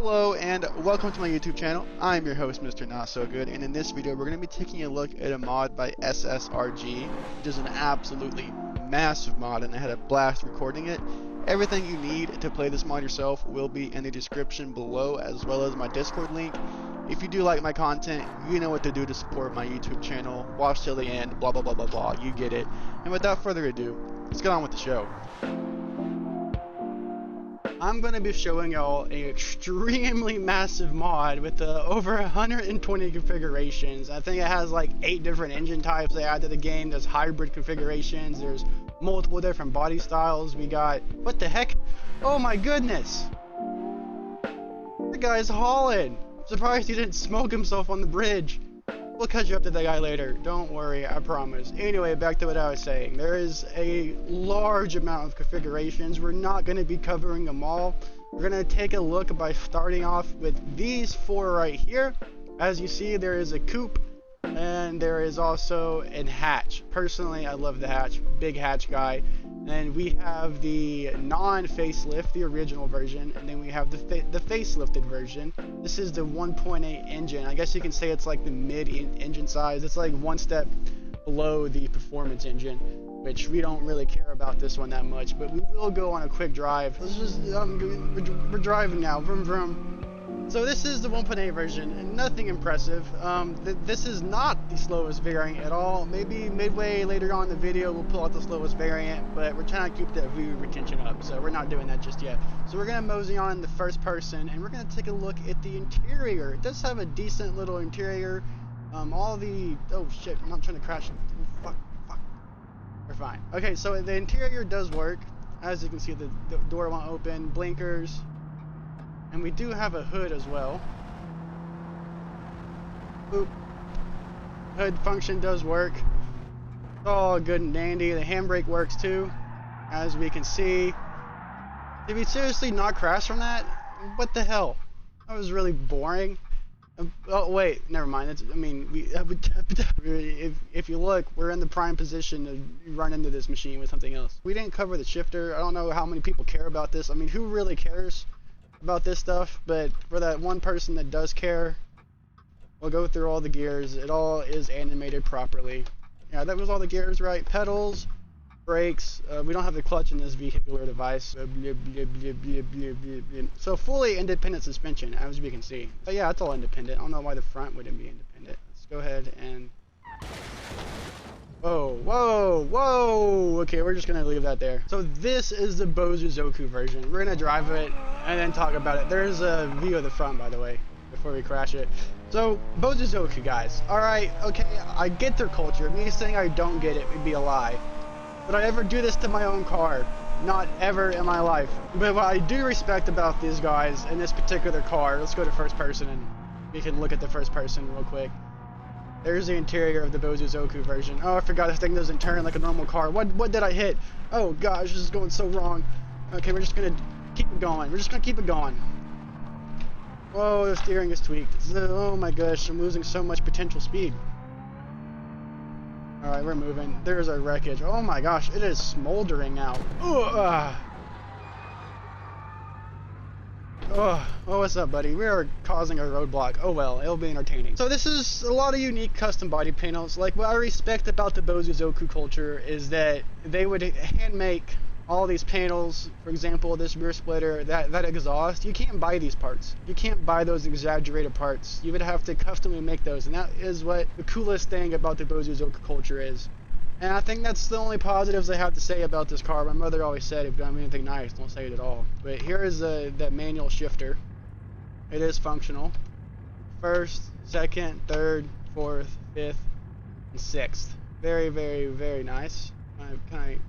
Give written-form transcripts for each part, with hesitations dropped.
Hello and welcome to my YouTube channel. I'm your host, Mr. Not So Good, and in this video we're going to be taking a look at a mod by SSRG, which is an absolutely massive mod, and I had a blast recording it. Everything you need to play this mod yourself will be in the description below, as well as my Discord link. If you do like my content, you know what to do to support my YouTube channel. Watch till the end, blah blah blah blah blah, you get it. And without further ado, let's get on with the show. I'm going to be showing y'all an extremely massive mod with over 120 configurations. I think it has like 8 different engine types they add to the game. There's hybrid configurations, there's multiple different body styles. We got, what the heck? Oh my goodness! The guy's hauling! I'm surprised he didn't smoke himself on the bridge. We'll catch you up to that guy later. Don't worry, I promise. Anyway, back to what I was saying. There is a large amount of configurations. We're not going to be covering them all. We're going to take a look by starting off with these 4 right here. As you see, there is a coupe and there is also a hatch. Personally, I love the hatch. Big hatch guy. And we have the non-facelift, the original version, and then we have the facelifted version. This is the 1.8 engine. I guess you can say it's like the mid-engine size. It's like one step below the performance engine, which we don't really care about this one that much, but we will go on a quick drive. Let's just, we're driving now, vroom vroom. So this is the 1.8 version, and nothing impressive. This is not the slowest variant at all. Maybe midway later on in the video we'll pull out the slowest variant, but we're trying to keep that view retention up, so we're not doing that just yet. So we're going to mosey on the first person, and we're going to take a look at the interior. It does have a decent little interior. All the, oh shit, I'm not trying to crash. Oh, fuck. We're fine. Okay, so the interior does work. As you can see, the door won't open, blinkers. And we do have a hood as well. Boop. Hood function does work. It's all good and dandy. The handbrake works too, as we can see. Did we seriously not crash from that? What the hell? That was really boring. Oh wait, never mind. It's, I mean, if you look, we're in the prime position to run into this machine with something else. We didn't cover the shifter. I don't know how many people care about this. I mean, who really cares about this stuff? But for that one person that does care, we'll go through all the gears. It all is animated properly. Yeah, that was all the gears, right? Pedals, brakes. We don't have the clutch in this vehicular device. So fully independent suspension, as we can see. But yeah, it's all independent. I don't know why the front wouldn't be independent. Let's go ahead and... Whoa! Okay, we're just gonna leave that there. So this is the Bozuzoku version. We're gonna drive it and then talk about it. There's a view of the front, by the way, before we crash it. So Bozuzoku, guys. Alright, okay, I get their culture. Me saying I don't get it would be a lie. Would I ever do this to my own car? Not ever in my life. But what I do respect about these guys in this particular car, let's go to first person and we can look at the first person real quick. There's the interior of the Bozuzoku version. Oh, I forgot this thing doesn't turn like a normal car. What did I hit? Oh gosh, this is going so wrong. Okay, we're just gonna keep it going. We're just gonna keep it going. Whoa, the steering is tweaked. Oh my gosh, I'm losing so much potential speed. Alright, we're moving. There's our wreckage. Oh my gosh, it is smoldering now. Oh, what's up, buddy? We are causing a roadblock. Oh well, it'll be entertaining. So this is a lot of unique custom body panels. Like, what I respect about the Bozuzoku culture is that they would hand make all these panels. For example, this rear splitter, that exhaust. You can't buy these parts. You can't buy those exaggerated parts. You would have to customly make those, and that is what the coolest thing about the Bozuzoku culture is. And I think that's the only positives I have to say about this car. My mother always said, if you don't have anything nice, don't say it at all. But here is that manual shifter. It is functional. First, second, third, fourth, fifth, and sixth. Very, very, very nice.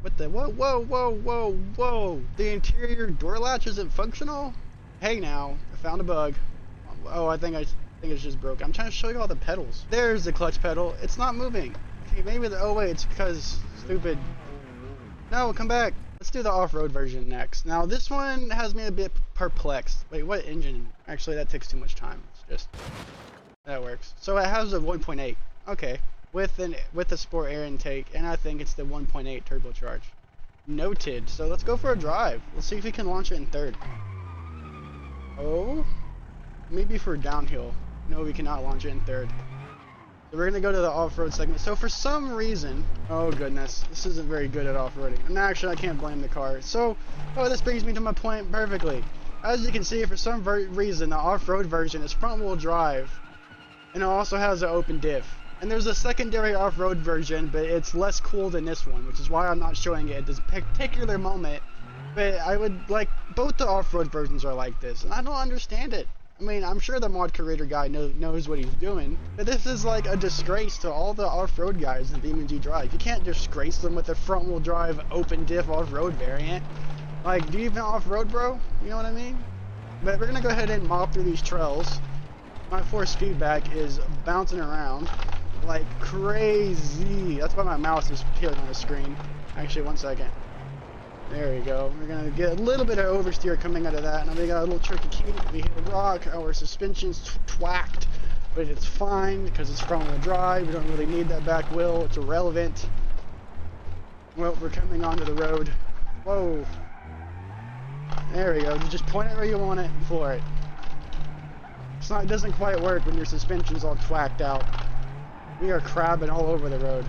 What the, whoa. The interior door latch isn't functional? Hey now, I found a bug. Oh, I think it's just broken. I'm trying to show you all the pedals. There's the clutch pedal. It's not moving. Maybe the, oh wait, it's because stupid. No, come back. Let's do the off-road version next. Now this one has me a bit perplexed. Wait, what engine? Actually, that takes too much time. It's just, that works. So it has a 1.8. Okay, with a sport air intake, and I think it's the 1.8 turbocharged. Noted. So let's go for a drive. Let's see if we can launch it in third. Oh, maybe for downhill. No, we cannot launch it in third. So we're gonna go to the off-road segment. So for some reason, oh goodness, this isn't very good at off-roading. And actually, I can't blame the car. So, oh, this brings me to my point perfectly. As you can see, for some reason, the off-road version is front-wheel drive, and it also has an open diff. And there's a secondary off-road version, but it's less cool than this one, which is why I'm not showing it at this particular moment. But I would like, both the off-road versions are like this, and I don't understand it. I mean, I'm sure the mod creator guy knows what he's doing, but this is like a disgrace to all the off-road guys in BeamNG.Drive. You can't disgrace them with a front-wheel drive open diff off-road variant. Like, do you even off-road, bro? You know what I mean? But we're gonna go ahead and mop through these trails. My force feedback is bouncing around like crazy. That's why my mouse is appearing on the screen. Actually, one second. There we go. We're gonna get a little bit of oversteer coming out of that. Now we got a little tricky kink. We hit a rock. Our suspension's twacked, but it's fine because it's front-wheel drive. We don't really need that back wheel. It's irrelevant. Well, we're coming onto the road. Whoa. There we go. Just point it where you want it and floor it. It's not. It doesn't quite work when your suspension's all twacked out. We are crabbing all over the road.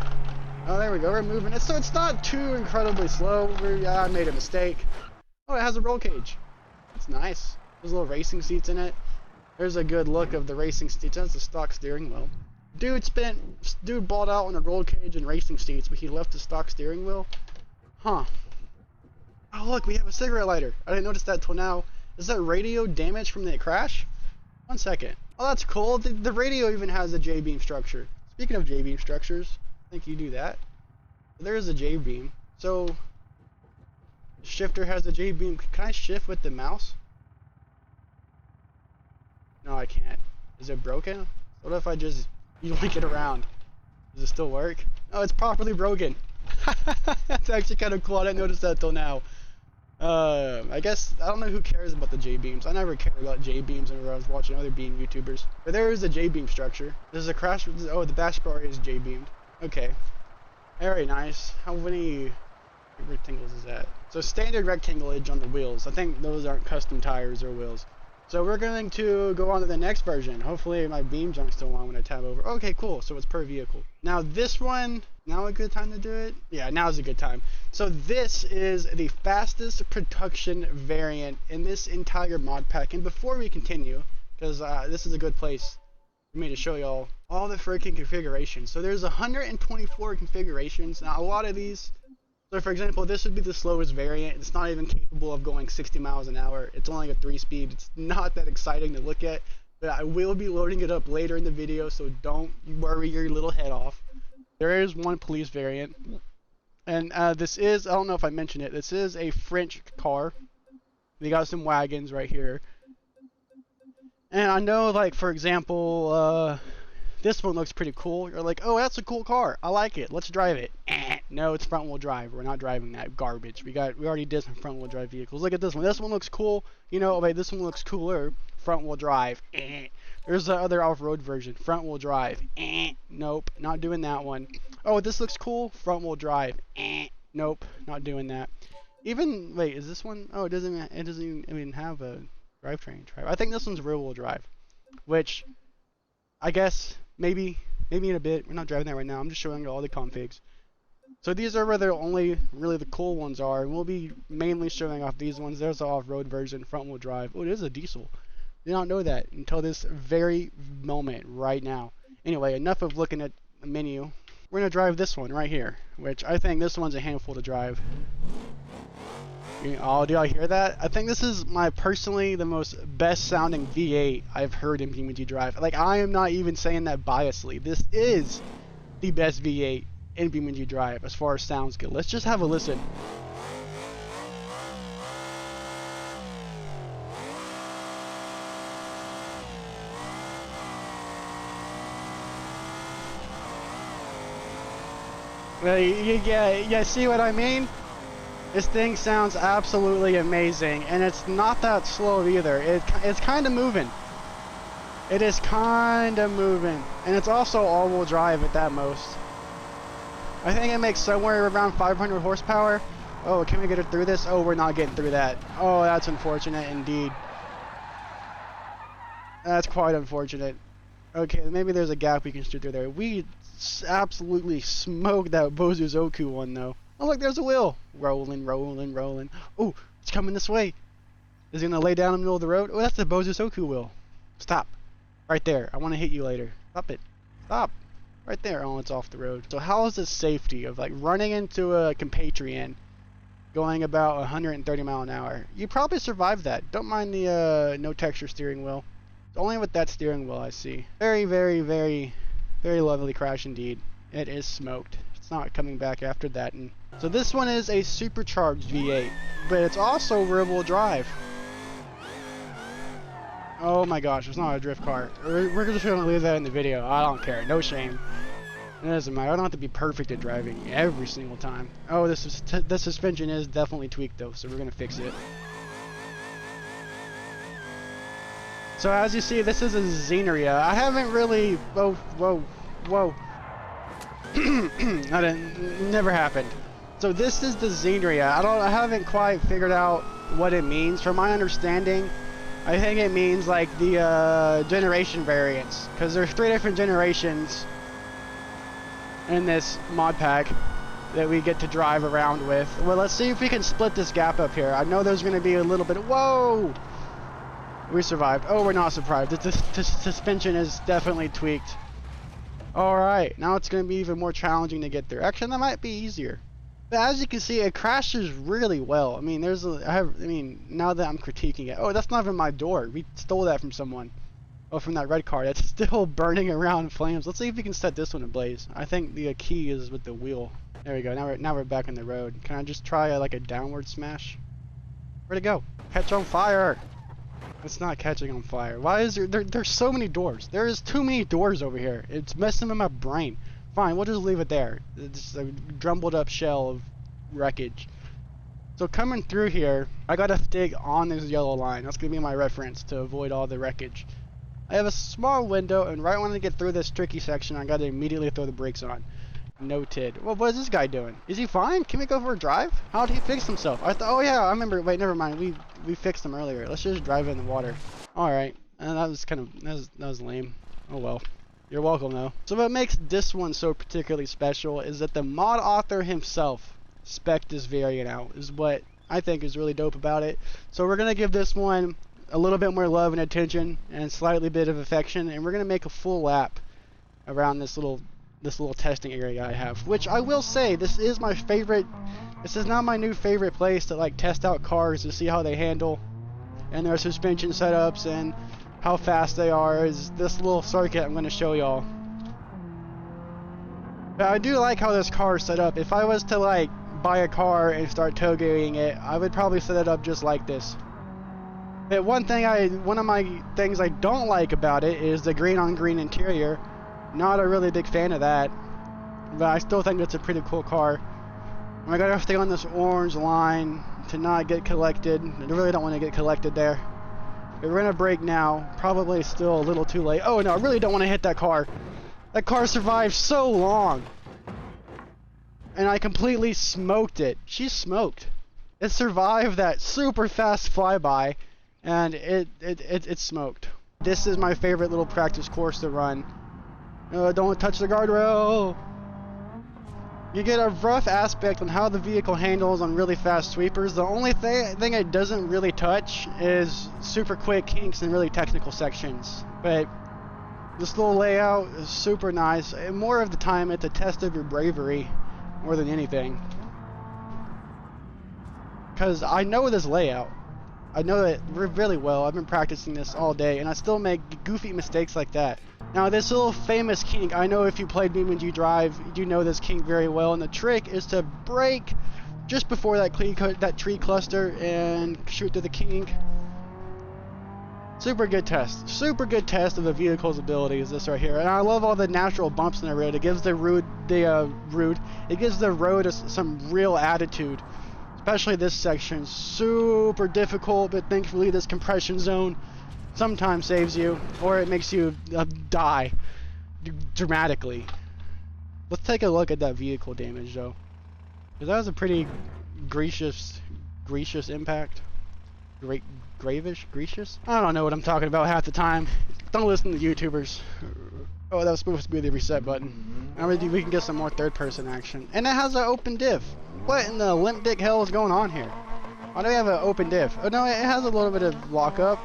Oh, there we go. We're moving it, so it's not too incredibly slow. I made a mistake. Oh, it has a roll cage. That's nice. There's little racing seats in it. There's a good look of the racing seats. That's a stock steering wheel. Dude balled out on a roll cage and racing seats, but he left the stock steering wheel. Huh. Oh, look, we have a cigarette lighter. I didn't notice that till now. Is that radio damage from the crash? One second. Oh, that's cool. The radio even has a J-beam structure. Speaking of J-beam structures, I think you do that. There is a J-beam. So, the shifter has a J-beam. Can I shift with the mouse? No, I can't. Is it broken? What if I just yoink it around? Does it still work? Oh, it's properly broken. That's actually kind of cool. I didn't notice that till now. I guess, I don't know who cares about the J-beams. I never cared about J-beams whenever I was watching other beam YouTubers. But there is a J-beam structure. There's a crash. Oh, the bash bar is J-beamed. Okay. Very nice. How many rectangles is that? So standard rectangleage on the wheels. I think those aren't custom tires or wheels. So we're going to go on to the next version. Hopefully my beams aren't still on when I tab over. Okay, cool. So it's per vehicle. Now this one, now a good time to do it? Yeah, now's a good time. So this is the fastest production variant in this entire mod pack. And before we continue, because this is a good place for me to show y'all all the freaking configurations. So there's 124 configurations. Now a lot of these, so for example, this would be the slowest variant. It's not even capable of going 60 miles an hour. It's only a 3-speed. It's not that exciting to look at, but I will be loading it up later in the video, so don't worry your little head off. There is one police variant, and this is, I don't know if I mentioned it, this is a French car. We got some wagons right here. And I know, like, for example, this one looks pretty cool. You're like, oh, that's a cool car. I like it. Let's drive it. No, it's front wheel drive. We're not driving that garbage. We already did some front wheel drive vehicles. Look at this one. This one looks cool. You know, wait, this one looks cooler. Front wheel drive. There's the other off-road version. Front wheel drive. Nope, not doing that one. Oh, this looks cool. Front wheel drive. Nope, not doing that. Even, wait, is this one? Oh, it doesn't even have a drivetrain. I think this one's rear wheel drive, which I guess maybe in a bit. We're not driving that right now. I'm just showing you all the configs. So these are where the only really the cool ones are, and we'll be mainly showing off these ones. There's the off-road version, front wheel drive. Oh, it is a diesel. Did not know that until this very moment right now. Anyway, enough of looking at the menu. We're gonna drive this one right here, which I think this one's a handful to drive. Oh, do y'all hear that? I think this is my personally the most best sounding V8 I've heard in BeamNG.Drive. Like, I am not even saying that biasly. This is the best V8 in BeamNG.Drive as far as sounds go. Let's just have a listen. Yeah, see what I mean? This thing sounds absolutely amazing, and it's not that slow either. It's kind of moving. It is kind of moving, and it's also all-wheel drive at that most. I think it makes somewhere around 500 horsepower. Oh, can we get it through this? Oh, we're not getting through that. Oh, that's unfortunate indeed. That's quite unfortunate. Okay, maybe there's a gap we can shoot through there. We absolutely smoked that Bozuzoku one, though. Oh, look, there's a wheel. Rolling, rolling, rolling. Oh, it's coming this way. Is he going to lay down in the middle of the road? Oh, that's the Bozuzoku wheel. Stop. Right there. I want to hit you later. Stop it. Stop. Right there. Oh, it's off the road. So how is the safety of, like, running into a compatriot going about 130 mile an hour? You probably survived that. Don't mind the no texture steering wheel. Only with that steering wheel I see. Very, very, very, very lovely crash indeed. It is smoked. It's not coming back after that. And so this one is a supercharged V8, but it's also rear-wheel drive. Oh my gosh, it's not a drift car. We're just gonna leave that in the video. I don't care. No shame. It doesn't matter. I don't have to be perfect at driving every single time. Oh, the suspension is definitely tweaked though, so we're gonna fix it. So as you see, this is a Xeneria. I haven't really... Whoa. That never happened. So this is the Xeneria. I haven't quite figured out what it means. From my understanding, I think it means like the generation variants, because there's 3 different generations in this mod pack that we get to drive around with. Well, let's see if we can split this gap up here. I know there's going to be a little bit... Whoa! We survived. Oh, we're not survived. The suspension is definitely tweaked. Alright, now it's going to be even more challenging to get through. Actually, that might be easier. But as you can see, it crashes really well. I mean, now that I'm critiquing it. Oh, that's not even my door. We stole that from someone. Oh, from that red car. That's still burning around in flames. Let's see if we can set this one ablaze. I think the key is with the wheel. There we go. Now we're back on the road. Can I just try like a downward smash? Where'd it go? Catch on fire! It's not catching on fire. Why is there's so many doors? There is too many doors over here. It's messing with my brain. Fine, we'll just leave it there. It's a jumbled up shell of wreckage. So coming through here, I gotta stick on this yellow line. That's gonna be my reference to avoid all the wreckage. I have a small window, and right when I get through this tricky section, I gotta immediately throw the brakes on. Noted. Well, what is this guy doing? Is he fine? Can we go for a drive? How did he fix himself? Oh yeah, I remember. Wait, never mind. We fixed him earlier. Let's just drive in the water. All right. And that was kind of that was lame. Oh well. You're welcome though. So what makes this one so particularly special is that the mod author himself spec'd this variant out. Is what I think is really dope about it. So we're gonna give this one a little bit more love and attention and slightly bit of affection, and we're gonna make a full lap around this little testing area I have, which I will say, this is my favorite. This is not my new favorite place to like test out cars to see how they handle and their suspension setups and how fast they are. Is this little circuit I'm going to show y'all. But I do like how this car is set up. If I was to like buy a car and start togeing it, I would probably set it up just like this. But one of my things I don't like about it is the green on green interior. Not a really big fan of that, but I still think it's a pretty cool car. I gotta stay on this orange line to not get collected. I really don't want to get collected there. But we're gonna brake now. Probably still a little too late. Oh no, I really don't want to hit that car. That car survived so long, and I completely smoked it. She smoked. It survived that super fast flyby, and it smoked. This is my favorite little practice course to run. Don't touch the guardrail. You get a rough aspect on how the vehicle handles on really fast sweepers. The only thing it doesn't really touch is super quick kinks and really technical sections. But this little layout is super nice. And more of the time, it's a test of your bravery more than anything. Because I know this layout. I know it really well. I've been practicing this all day, and I still make goofy mistakes like that. Now, this little famous kink, I know if you played BeamNG.Drive, you know this kink very well, and the trick is to brake just before that tree cluster and shoot through the kink. Super good test of the vehicle's abilities, this right here. And I love all the natural bumps in the road. It gives the road some real attitude. Especially this section, super difficult, but thankfully this compression zone sometimes saves you, or it makes you die dramatically. Let's take a look at that vehicle damage though, because that was a pretty gracious impact. Gracious? I don't know what I'm talking about half the time. don't listen to YouTubers. Oh, that was supposed to be the reset button. Now we can get some more third-person action. And it has an open diff. What in the limp dick hell is going on here? Why do we have an open diff? Oh no, it has a little bit of lockup.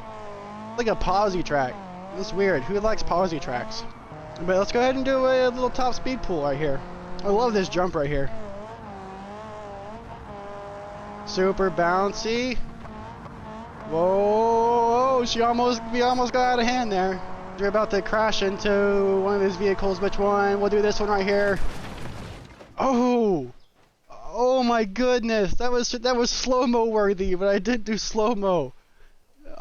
Like a pausey track. That's weird. Who likes pausey tracks? But let's go ahead and do a little top speed pull right here. I love this jump right here. Super bouncy. Whoa! We almost got out of hand there. We're about to crash into one of these vehicles. Which one? We'll do this one right here. Oh! Oh my goodness! That was slow-mo worthy, but I did do slow-mo.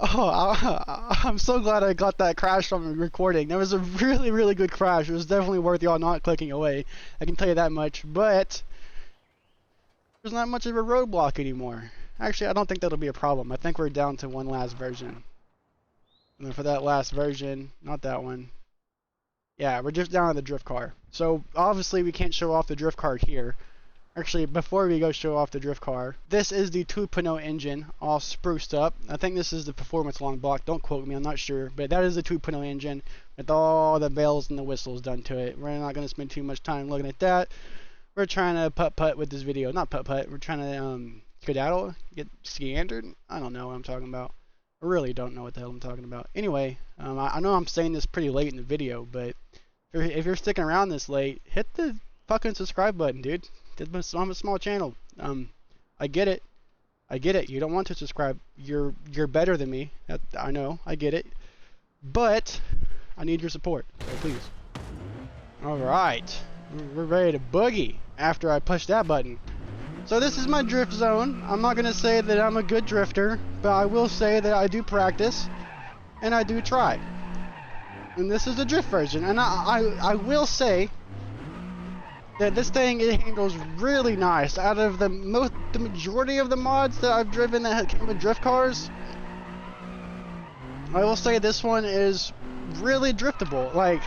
Oh, I'm so glad I got that crash on recording. That was a really, really good crash. It was definitely worth y'all not clicking away. I can tell you that much. But there's not much of a roadblock anymore. Actually, I don't think that'll be a problem. I think we're down to one last version. And then for that last version, not that one. Yeah, we're just down to the drift car. So obviously we can't show off the drift car here. Actually, before we go show off the drift car, this is the 2.0 engine, all spruced up. I think this is the performance long block. Don't quote me, I'm not sure. But that is the 2.0 engine with all the bells and the whistles done to it. We're not going to spend too much time looking at that. We're trying to putt-putt with this video. Not putt-putt. We're trying to skedaddle, get skeandered. I don't know what I'm talking about. I really don't know what the hell I'm talking about. Anyway, I know I'm saying this pretty late in the video, but if you're sticking around this late, hit the fucking subscribe button, dude. I'm a small channel. I get it. I get it. You don't want to subscribe. You're better than me. I know. I get it. But I need your support. So please. All right. We're ready to boogie after I push that button. So this is my drift zone. I'm not gonna say that I'm a good drifter, but I will say that I do practice and I do try. And this is the drift version. And I will say that this thing, it handles really nice. Out of the majority of the mods that I've driven that came with drift cars, I will say this one is really driftable. Like,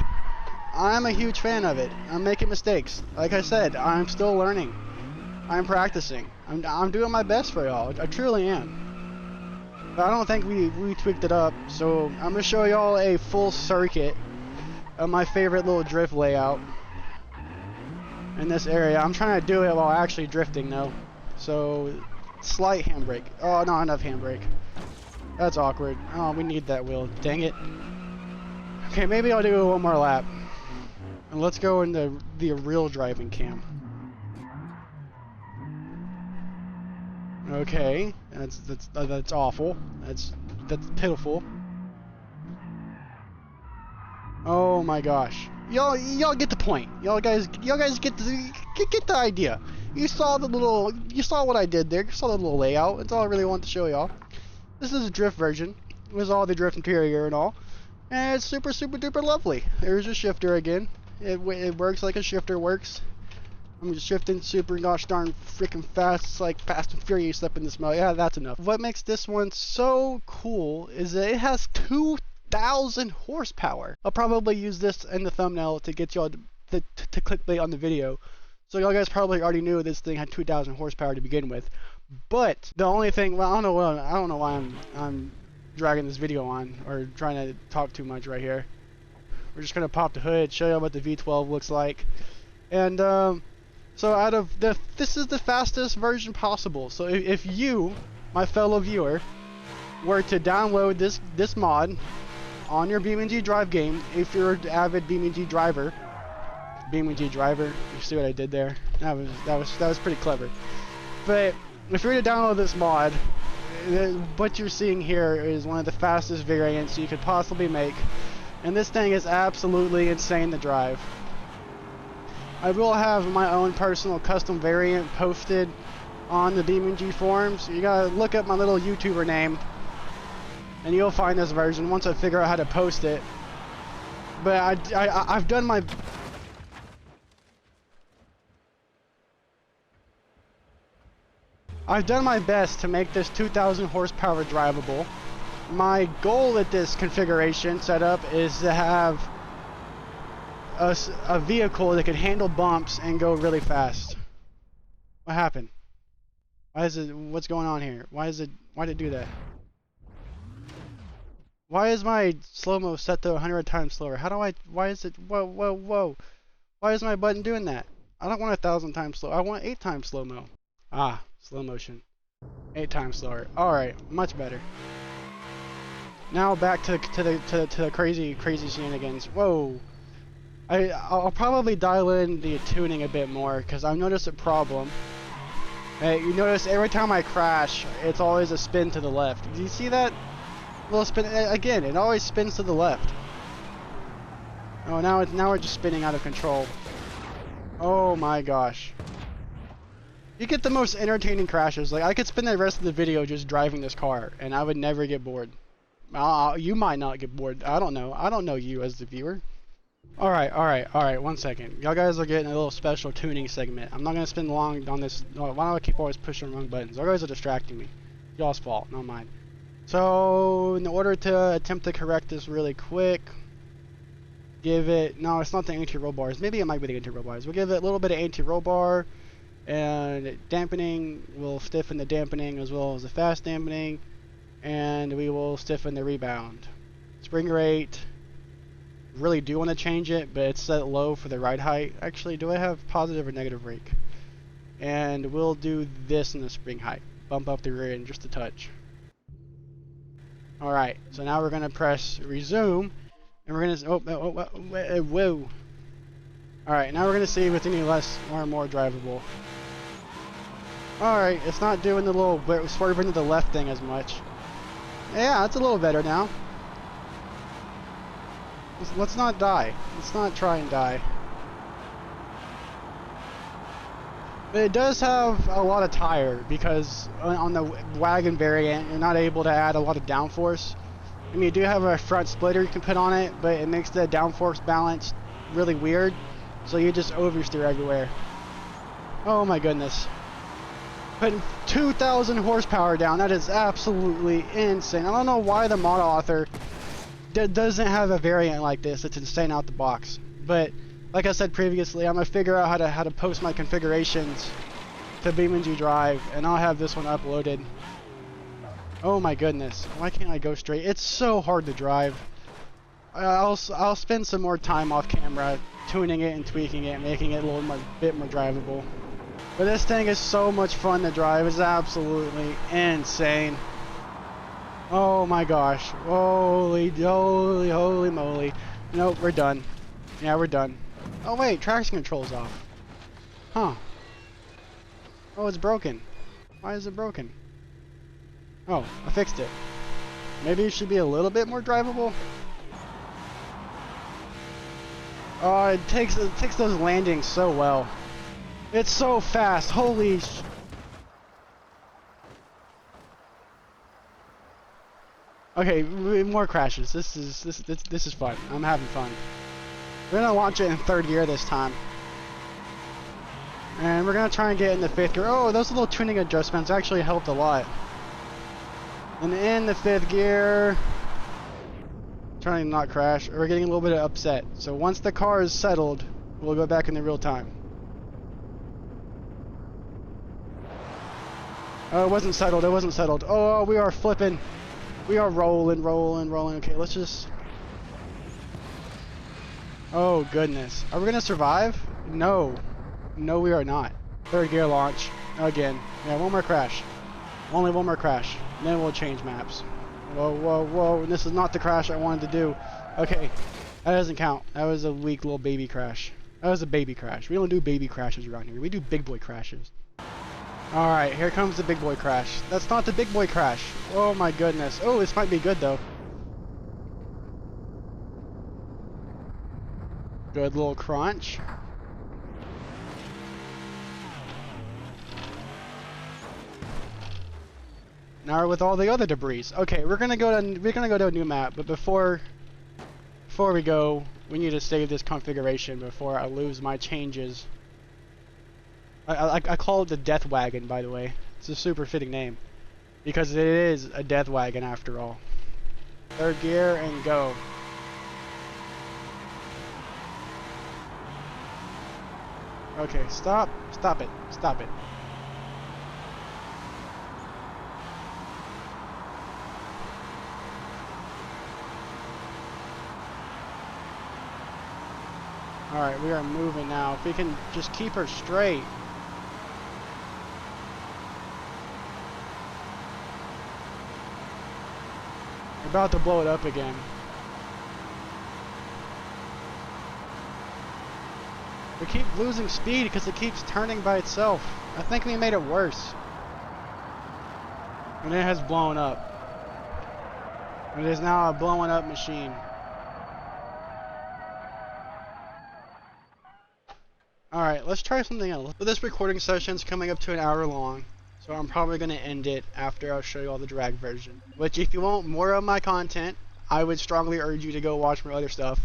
I'm a huge fan of it. I'm making mistakes. Like I said, I'm still learning. I'm practicing. I'm doing my best for y'all. I truly am. But I don't think we tweaked it up. So I'm gonna show y'all a full circuit of my favorite little drift layout in this area. I'm trying to do it while actually drifting though. So slight handbrake. Oh, not enough handbrake. That's awkward. Oh, we need that wheel. Dang it. Okay, maybe I'll do one more lap. And let's go into the real driving cam. Okay, that's awful. That's pitiful. Oh my gosh. Y'all get the point. Y'all guys get the idea. You saw what I did there. You saw the little layout. That's all I really want to show y'all. This is a drift version with all the drift interior and all. And it's super duper lovely. There's a shifter again. It works like a shifter works. I'm just shifting super gosh darn freaking fast. It's like Fast and Furious up in this mode. Yeah, that's enough. What makes this one so cool is that it has 2,000 horsepower. I'll probably use this in the thumbnail to get y'all to clickbait on the video. So y'all guys probably already knew this thing had 2,000 horsepower to begin with. But the only thing, well, I don't know why I'm dragging this video on or trying to talk too much right here. We're just gonna pop the hood, show you what the V12 looks like, and so this is the fastest version possible. So if you, my fellow viewer, were to download this mod on your BeamNG.Drive game, if you're an avid BeamNG driver, you see what I did there? That was pretty clever. But if you were to download this mod, what you're seeing here is one of the fastest variants you could possibly make, and this thing is absolutely insane to drive. I will have my own personal custom variant posted on the BeamNG forums. You gotta look up my little YouTuber name and you'll find this version once I figure out how to post it. But I've done my best to make this 2,000 horsepower drivable. My goal at this configuration setup is to have a vehicle that can handle bumps and go really fast. What happened? What's going on here? Why did it do that? Why is my slow-mo set to 100 times slower? How do I, why is it, whoa, whoa, whoa. Why is my button doing that? I don't want 1,000 times slow. I want 8 times slow-mo. Ah, slow motion. 8 times slower. Alright, much better. Now back to the crazy shenanigans. Whoa. I'll probably dial in the tuning a bit more because I've noticed a problem. Hey, you notice every time I crash, it's always a spin to the left. Do you see that? Little spin again. It always spins to the left. Oh, now we're just spinning out of control. Oh my gosh. You get the most entertaining crashes. Like I could spend the rest of the video just driving this car, and I would never get bored. You might not get bored. I don't know. I don't know you as the viewer. Alright, 1 second. Y'all guys are getting a little special tuning segment. I'm not gonna spend long on this. Why do I keep always pushing the wrong buttons? Y'all guys are distracting me. Y'all's fault, not mine. So, in order to attempt to correct this really quick, give it, no, it's not the anti-roll bars. Maybe it might be the anti-roll bars. We'll give it a little bit of anti-roll bar, and dampening, we'll stiffen the dampening as well as the fast dampening, and we will stiffen the rebound. Spring rate, really do want to change it, but it's set low for the ride height. Actually, do I have positive or negative rake? And we'll do this in the spring height. Bump up the rear end just a touch. Alright, so now we're going to press resume, and we're going to, whoa. Alright, now we're going to see if it's any less or more drivable. Alright, it's not doing the little swerving to the left thing as much. Yeah, it's a little better now. Let's not die. Let's not try and die. But it does have a lot of tire because on the wagon variant, you're not able to add a lot of downforce. I mean, you do have a front splitter you can put on it, but it makes the downforce balance really weird. So you just oversteer everywhere. Oh my goodness. Putting 2,000 horsepower down, that is absolutely insane. I don't know why the mod author doesn't have a variant like this. It's insane out the box. But like I said previously, I'm gonna figure out how to post my configurations to BeamNG.Drive, and I'll have this one uploaded. Oh my goodness, why can't I go straight? It's so hard to drive. I'll spend some more time off camera tuning it and tweaking it, making it a bit more drivable. But this thing is so much fun to drive. It's absolutely insane. Oh my gosh. Holy moly. Nope, we're done. Yeah, we're done. Oh wait, traction control's off. Huh. Oh, it's broken. Why is it broken? Oh, I fixed it. Maybe it should be a little bit more drivable. Oh, it takes those landings so well. It's so fast. Holy sh... Okay, more crashes. This is fun. I'm having fun. We're gonna launch it in 3rd gear this time, and we're gonna try and get in the 5th gear. Oh, those little tuning adjustments actually helped a lot. And in the 5th gear, trying to not crash. We're getting a little bit upset. So once the car is settled, we'll go back into real time. Oh, it wasn't settled. It wasn't settled. Oh, we are flipping. We are rolling. Okay, let's just... Oh, goodness. Are we going to survive? No. No, we are not. 3rd gear launch. Again. Yeah, one more crash. Only one more crash. And then we'll change maps. Whoa. This is not the crash I wanted to do. Okay. That doesn't count. That was a weak little baby crash. That was a baby crash. We don't do baby crashes around here. We do big boy crashes. Alright, here comes the big boy crash. That's not the big boy crash. Oh my goodness. Oh, this might be good though. Good little crunch. Now we're with all the other debris. Okay, we're gonna go to a new map, but before we go, we need to save this configuration before I lose my changes. I call it the Death Wagon, by the way. It's a super fitting name. Because it is a Death Wagon after all. 3rd gear and go. Okay, stop it. Alright, we are moving now. If we can just keep her straight. We're about to blow it up again. We keep losing speed because it keeps turning by itself. I think we made it worse. And it has blown up. It is now a blowing up machine. Alright, let's try something else. So this recording session is coming up to an hour long, so I'm probably going to end it after I show you all the drag version. Which, if you want more of my content, I would strongly urge you to go watch my other stuff.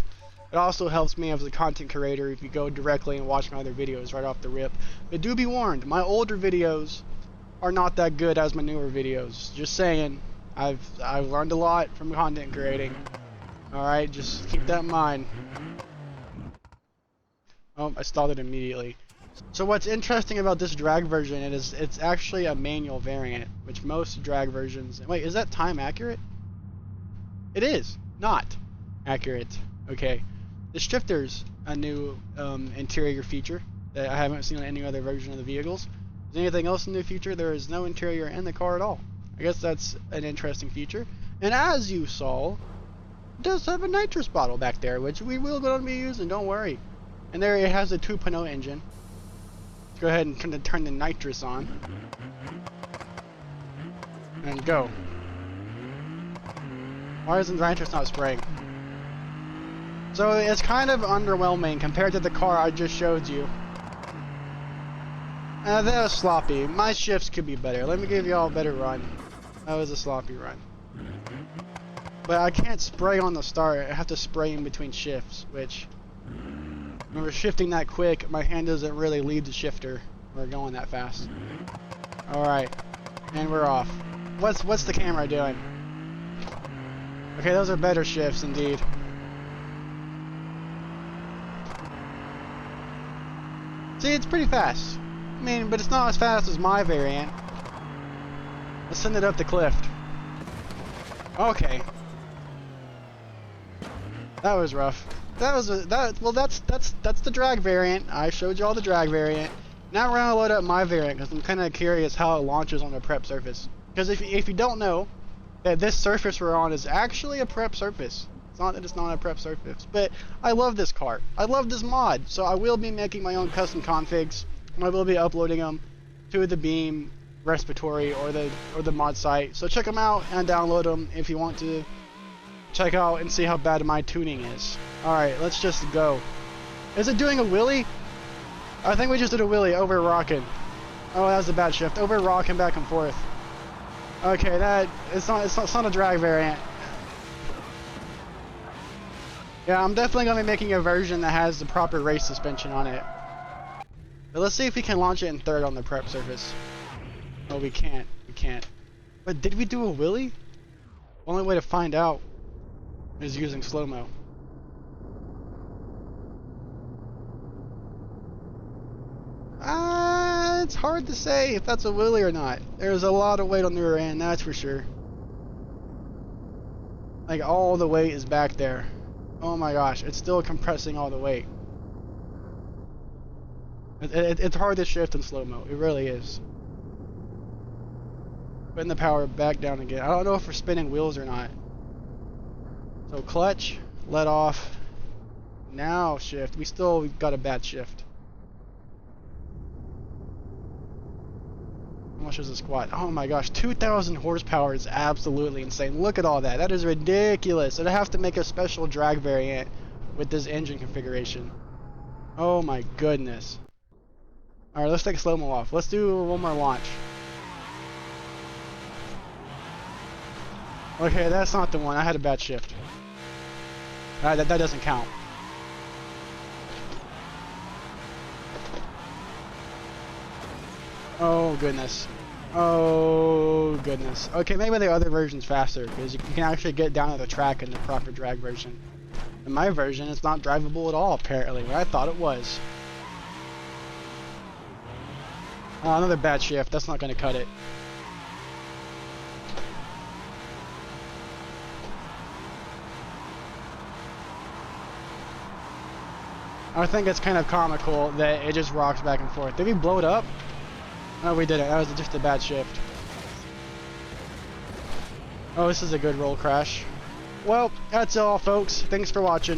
It also helps me as a content creator if you go directly and watch my other videos right off the rip. But do be warned, my older videos are not that good as my newer videos. Just saying, I've learned a lot from content creating. Alright, just keep that in mind. Oh, I stalled it immediately. So what's interesting about this drag version is it's actually a manual variant, which most drag versions... Wait, is that time accurate? It is not accurate. Okay. The shifter's a new interior feature that I haven't seen on any other version of the vehicles. Is there anything else in the feature? There is no interior in the car at all. I guess that's an interesting feature. And as you saw, it does have a nitrous bottle back there, which we will going to be using, don't worry. And there it has a 2.0 engine. Let's go ahead and turn the nitrous on. And go. Why isn't the nitrous not spraying? So it's kind of underwhelming compared to the car I just showed you. That was sloppy. My shifts could be better. Let me give you all a better run. That was a sloppy run. But I can't spray on the start. I have to spray in between shifts, which... When we're shifting that quick, my hand doesn't really lead the shifter. We're going that fast. Alright. And we're off. What's the camera doing? Okay, those are better shifts indeed. See, it's pretty fast. I mean, but it's not as fast as my variant. Let's send it up the cliff. Okay. That was rough. That's the drag variant. I showed you all the drag variant. Now we're gonna load up my variant because I'm kind of curious how it launches on a prep surface. Because if you don't know, that this surface we're on is actually a prep surface. It's not that it's not a prep surface, but I love this car. I love this mod, so I will be making my own custom configs. And I will be uploading them to the Beam repository or the mod site. So check them out and download them if you want to check out and see how bad my tuning is. Alright, let's just go. Is it doing a wheelie? I think we just did a wheelie over rocking. Oh, that was a bad shift. Over rocking back and forth. Okay, it's not a drag variant. Yeah, I'm definitely gonna be making a version that has the proper race suspension on it. But let's see if we can launch it in third on the prep surface. Oh, we can't. We can't. But did we do a wheelie? Only way to find out is using slow-mo. It's hard to say if that's a wheelie or not. There's a lot of weight on the rear end, that's for sure. Like, all the weight is back there. Oh my gosh, it's still compressing all the weight. It's hard to shift in slow-mo, it really is. Putting the power back down again. I don't know if we're spinning wheels or not. So clutch, let off, now shift. We've got a bad shift. How much is the squat? Oh my gosh, 2,000 horsepower is absolutely insane. Look at all that. That is ridiculous. I'd have to make a special drag variant with this engine configuration. Oh my goodness. Alright, let's take slow-mo off. Let's do one more launch. Okay, that's not the one. I had a bad shift. That doesn't count. Oh goodness. Oh goodness. Okay, maybe the other version's faster because you can actually get down to the track in the proper drag version. In my version, it's not drivable at all apparently, but I thought it was. Oh, another bad shift. That's not going to cut it. I think it's kind of comical that it just rocks back and forth. Did we blow it up? No, we didn't. That was just a bad shift. Oh, this is a good roll crash. Well, that's all, folks. Thanks for watching.